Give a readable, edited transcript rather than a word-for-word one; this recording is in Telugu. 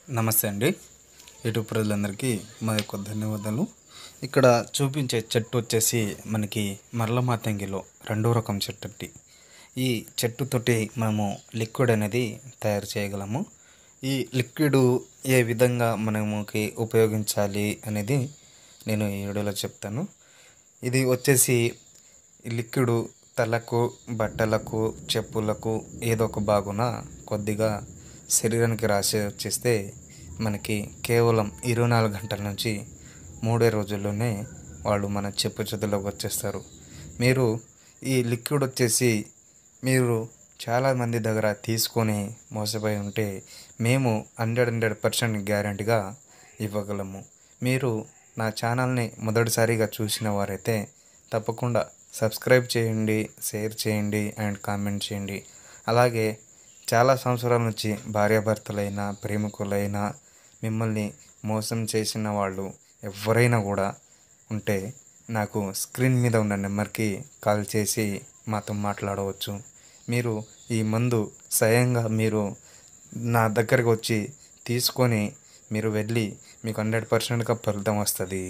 నమస్తే అండి. యూట్యూబ్ ప్రజలందరికీ మా యొక్క ధన్యవాదాలు. ఇక్కడ చూపించే చెట్టు వచ్చేసి మనకి మరల మాతంగిలో రెండో రకం చెట్టు అండి. ఈ చెట్టుతోటి మనము లిక్విడ్ అనేది తయారు చేయగలము. ఈ లిక్విడ్ ఏ విధంగా మనముకి ఉపయోగించాలి అనేది నేను ఈ వీడియోలో చెప్తాను. ఇది వచ్చేసి లిక్విడ్ తలకు, బట్టలకు, చెప్పులకు ఏదో ఒక భాగున కొద్దిగా శరీరానికి రాసి వచ్చేస్తే మనకి కేవలం 24 గంటల నుంచి 3 రోజుల్లోనే వాళ్ళు మన చెప్పు చేతుల్లోకి వచ్చేస్తారు. మీరు ఈ లిక్విడ్ వచ్చేసి మీరు చాలామంది దగ్గర తీసుకొని మోసపోయి ఉంటే మేము 100% గ్యారెంటీగా ఇవ్వగలము. మీరు నా ఛానల్ని మొదటిసారిగా చూసిన వారైతే తప్పకుండా సబ్స్క్రైబ్ చేయండి, షేర్ చేయండి అండ్ కామెంట్ చేయండి. అలాగే చాలా సంవత్సరాల నుంచి భార్యాభర్తలైనా, ప్రేమికులైనా మిమ్మల్ని మోసం చేసిన వాళ్ళు ఎవరైనా కూడా ఉంటే నాకు స్క్రీన్ మీద ఉన్న నెంబర్కి కాల్ చేసి మాతో మాట్లాడవచ్చు. మీరు ఈ మందు స్వయంగా మీరు నా దగ్గరకు వచ్చి తీసుకొని మీరు వెళ్ళి మీకు 100%గా ఫలితం వస్తుంది.